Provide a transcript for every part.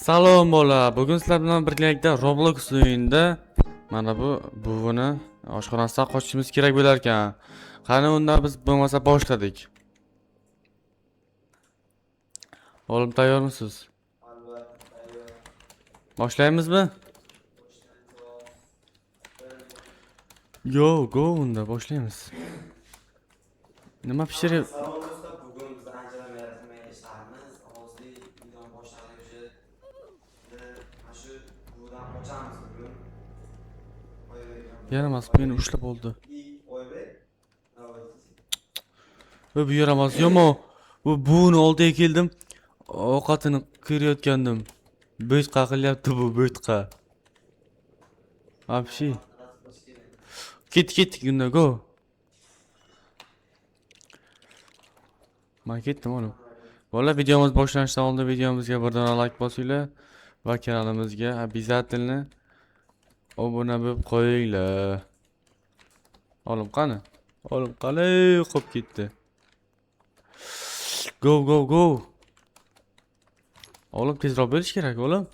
Salom bola. Bugun sizlar bilan birgalikda Roblox o'yinida mana bu buvini oshxonasidan qochishimiz kerak bo'lar ekan. Qani unda biz bo'lmasa boshladik. Oğlum tayyormisiz? Başlaymizmi? Yo, go unda boshlaymiz. Nima pishiryapsiz? Salom do'stlar, bugun biz anchadan beri qilmagan ishlarimiz ovozli videoni boshladik mana shu buvidan qochamiz bugun. Yaramas, beni ushlab oldi. Oybek, Bu yaramaz. Yomo. Bu buvini oldiga keldim. Ovqatini qirayotgandim. Bo'ytqa qilyapti bu bo'ytqa. Вообще. Ket unda go. Men ketdim oğlum. Bola videomiz boshlanishdan oldin videomizga bir dona like bosinglar va kanalimizga обязательно obuna bo'lib qo'yinglar. Oğlum qani? Oğlum qani qolib ketdi. Go go go. Oğlum tezroq bo'lish kerak oğlum.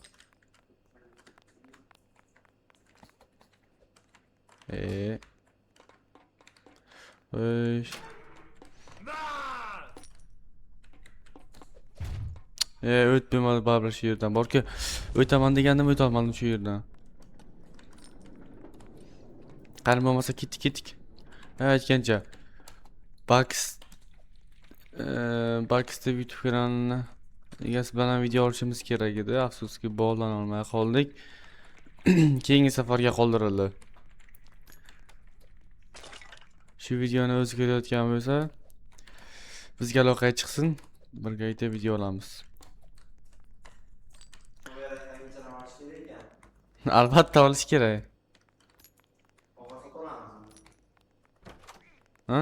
Oy. O'tmayman baribir shu yerdan. Borki, o'taman degandim, o'tolmadim shu yerdan. Qani bo'lmasa ketdik. Aytgancha. Baxter YouTube kanalini egasi bilan video olishimiz kerak edi. Afsuski bog'lana olmay qoldik. Keyingi safarga qoldirildi. Shu videoni o'zi ko'rayotgan bo'lsa, bizga aloqaga chiqsin, birgalikda video olamiz. Albatta olish kerak. Ha?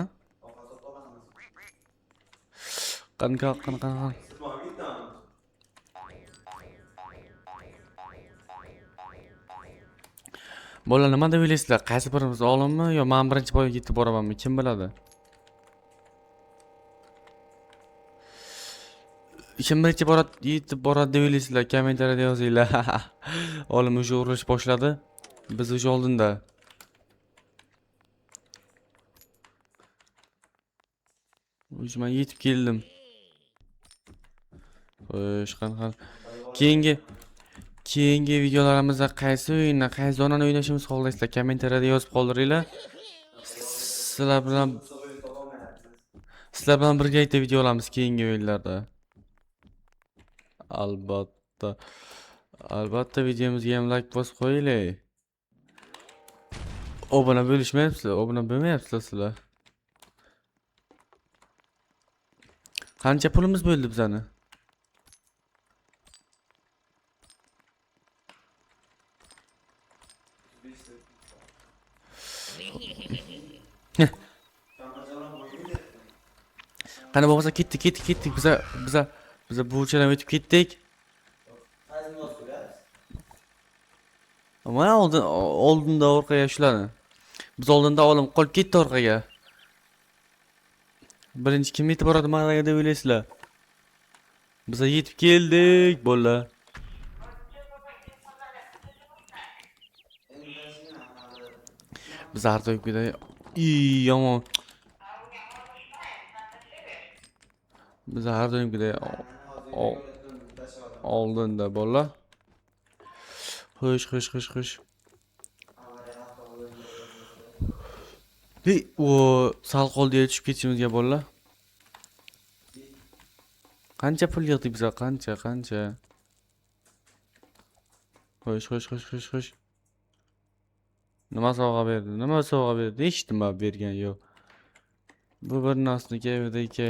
Qanqa. Bola nima deb o'ylaysizlar? Qaysi birimiz olimmi yo men birinchi boyga yetib boramanmi? Kim biladi? Kim birinchi yetib boradi deb o'ylaysizlar? Kommentariyada yozinglar. Olim o'sha urush boshladi. Biz o'sha oldinda. O'sha men yetib keldim. Xo'sh, qanaqa? Keyingi videolarimizda qaysi o'yinni, qaysi zonani o'ynashimizni xohlaysizlar? Kommentariyada yozib qoldiringlar. Sizlar bilan birgalikda video olamiz keyingi o'yinlarda. Albatta videomizga ham like bosib qo'yinglar. Obuna bo'lishmayapsizlar, obuna bo'lmayapsizlar sizlar. Qancha pulimiz bo'ldi bizani? Qani bo'lmasa ketdik. Biz buchadan o'tib ketdik. Mana oldinda orqaga shularni. Biz oldinda olim qolib ketdi orqaga. Birinchi kim yetib boradi managa deb o'ylaysizlar? Biz yetib keldik, bola. Biz artoykida yomon. Biz har doimgidek oldinda bola. Xo'sh. O sal qoldi tushib ketishimizga bola. Qancha pul yig'dik biz? Qancha? Xo'sh. Nima sovg'a berdi? Eshitdim men bergan yo'q. Bu bir nosniki evdagi.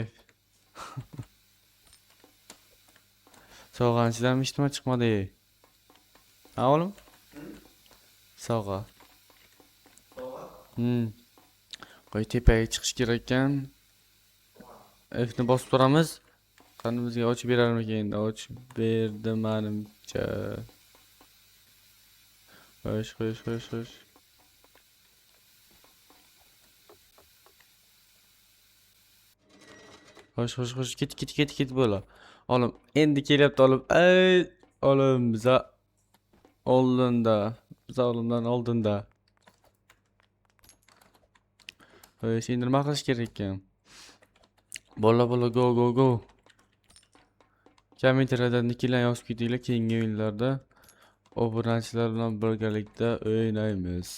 Sovg'anchidan eshitma chiqmadi. Ha oğlum? Sovg'a. Qo'y tepaga chiqish kerak ekan. Fni bosib turamiz. Qani bizga ochib berarmikan endi? Ochib berdi menimcha. Xo'sh. Xo'sh. Ket bola. Oğlum endi kelyapti oğlum. Oğlum bize oldunda. Bize oğlumdan oldunda. Şimdi nima qilish kerak ekan? Bola go go go. Kommentariyada nicklar yozib ketinglar, keyingi o'yinlarda obunachilar bilan birgalikda o'ynaymiz.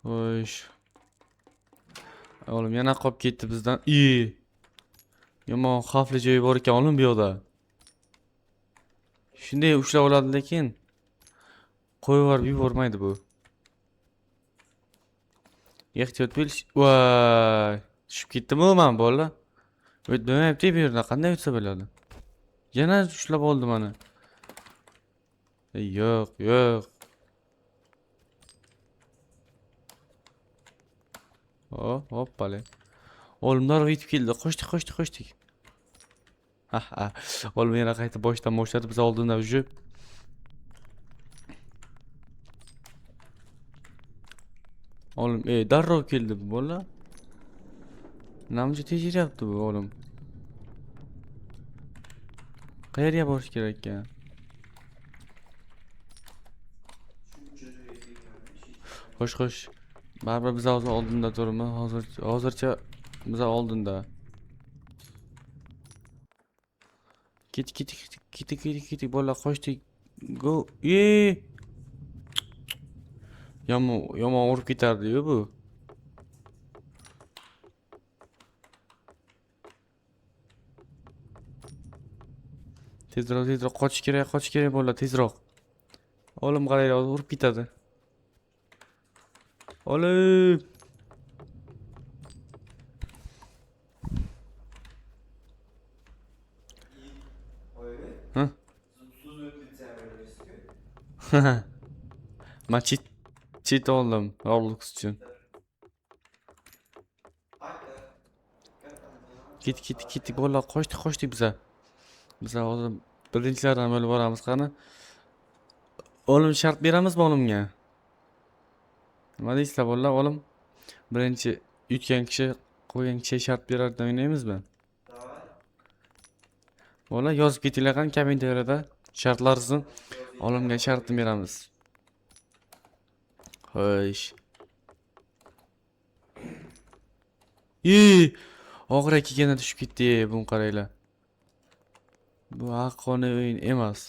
Xo'sh. Oğlum yana qolib ketdi bizdan. Yomon xavfli joyi bor ekan oğlum bu yoqda. Shunday ushlab oladi lekin qo'yib yuborib yubormaydi bu. Ehtiyot bo'lish. Voy, tushib ketdimi men bola? O'tmayapti bu yerda, qanday o'tsa bo'ladi? Yana ushlab oldi meni. Yo'q, yo'q. Hoppale. Oğlumlar yetib keldi. Qo'shdik. Ha. Oğlum yana qaytib boshdan boshladi. Biz oldinda уже. Oğlum, darrov keldi bu bola. Namcha tejiryapti bu oğlum. Qayerga borish kerak ekan? Xo'sh. Baribir biz hozir oldinda turibmiz. Hozircha biz oldinda. Ketdik bola, qochdik. Go. Yomon urib ketardi-yu bu. Tezroq qochish kerak bola, tezroq. Oğlum qaraylar, urib ketadi. Oğlum. Ha? Ben cheat oldum Roblox için. Ketdik bola, qochdik biza. Biza hozir birinchilardan bo'lib boramiz qani. Oğlum shart beramizmi oğlumga? Nima deysizlar bola, oğlum? Birinchi yutgan kishi qo'ygan kishi shart berardan o'ynaymizmi? Bola yozib ketinglar qani kommentariyada shartlaringizni. Oğlumga shartni beramiz. Xo'sh. Og'ir ekigani tushib ketdi, buni qaranglar. Bu haqqoniy o'yin emas.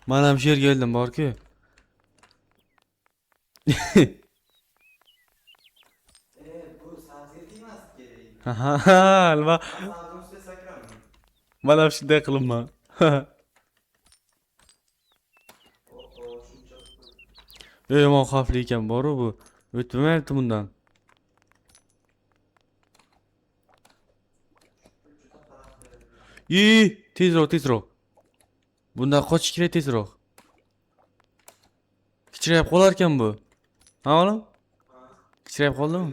Mana ham shu yerga keldim bor-ku. Bu sizga tegmas kerak. Nima? Asabim ustida sakraman. Mana ham shunday qilinman. Shuncha. Yomon xavfli ekan bor-ku bu. O'tmayapti bundan. Tezroq. Bundan qochish kerak tezroq. Kichrayib qolar ekan bu. Ha oğlum? Kichrayib qoldimi?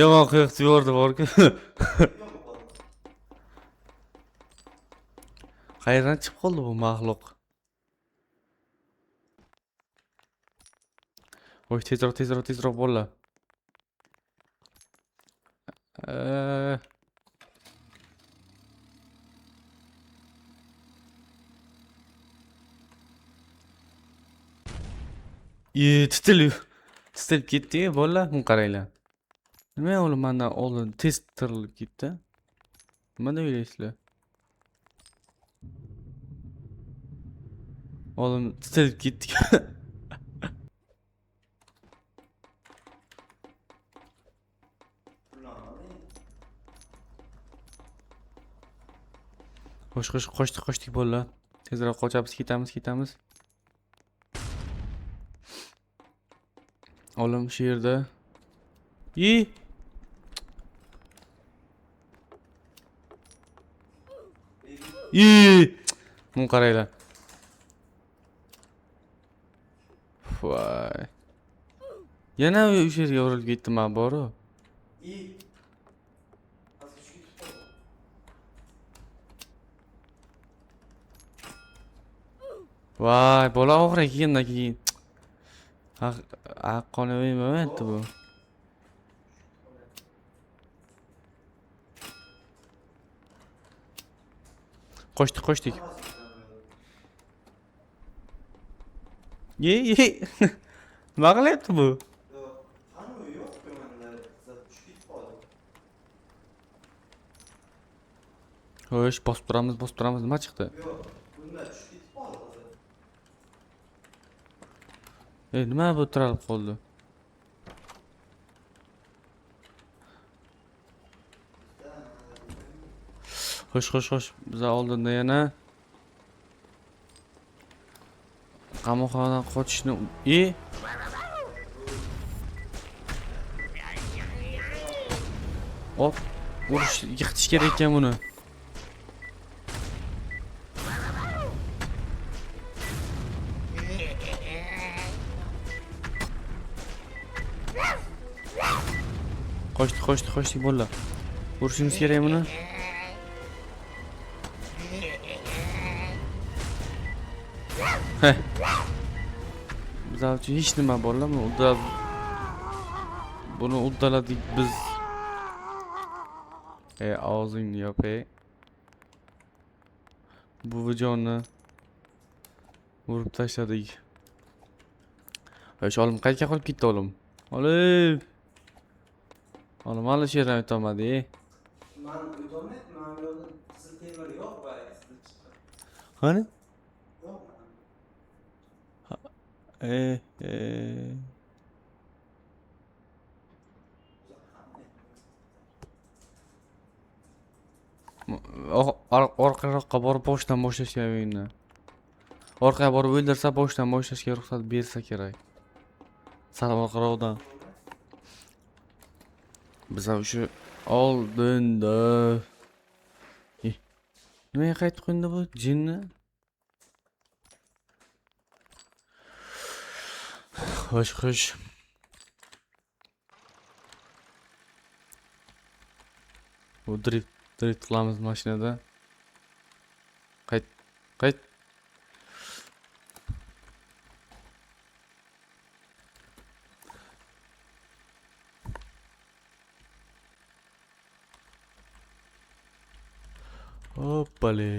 Yomon qiyiqchi yubordi bor-ku. Qayerdan chiqib qoldi bu maxluq? Voy, tezroq bola. Titilib ketdi bola, buni qaranglar. Nima oğlum, mendan oldin tez tirilib ketdi? Nima deb o'ylaysizlar? Oğlum titilib ketdik. Qochdik bola. Tezroq qochamiz, ketamiz. Oğlum şu yerda. Bunu qaranglar. Voy. Yana o'sha yerga urilib ketdim men boru. И pastga tushib ketib qoldi. Voy, bola oxiriga kelgandan keyin. Haqqoniy moment bu. Qo'shdik. Ye. Nima qilyapti bu? Yo'q, qani u yo'q-ku manda, tushib ketib qoldi. Xo'sh, bosib turamiz. Nima chiqdi? Yo'q, bunda tushib ketib qoldi. Nima bu turalib qoldi? Xo'sh. Biz oldinda yana qamoqxonadan qochishni Hop, urish, yiqitish kerak ekan buni. Qochdik bolalar. Urishimiz kerak buni. Heh. Bizlar uchun hech nima bolalar, buni uddaladik biz. Og'zingni yop. Bu videoni urib tashladik. O'sha olim qayerga qolib ketdi olim? Olim hali shu yerdan o'tolmadi. Men o'tolmayapman, men bu yoqda qizil temir yo'q va qizil chiqdi. Qani? Yo'q. Orqaroqqa borib boshdan boshlash kerak o'yinni. Orqaga borib o'ldirsa boshdan boshlashga ruxsat bersa kerak. Sal orqaroqdan. Biz o'sha oldinda. Nimaga qaytib qo'ydi bu jinni? Xo'sh. Bu drift qilamiz mashinada. Qayt. Hoppale.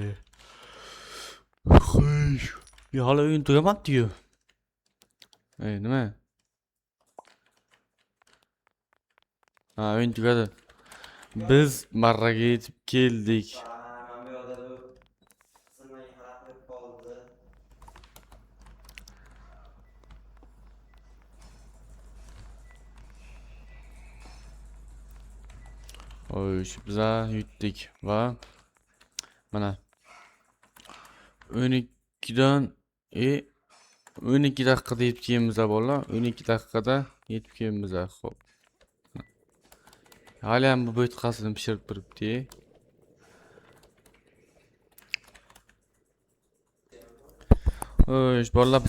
Xo'sh. Hali o'yin tugamabdi-yu. Nima? O'yin tugadi. Biz marraga yetib keldik. Men bu yoqda bu sinmay xarab qilib qoldi. Xo'sh, bizlar yutdik va mana 12dan 12 daqiqada yetib kelamiz bolalar. 12 daqiqada yetib kelamiz. Xo'p. Hali ham bu bo'tqasini pishirib turibdi. Xo'sh, bolalar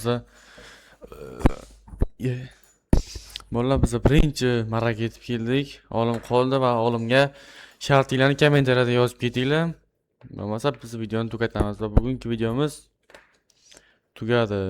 biza birinchi marraga yetib keldik. Olim qoldi va olimga shartinglarni kommentariyada yozib ketinglar. Bo'lmasa biz videoni tugatamiz va bugungi videomiz tugadi.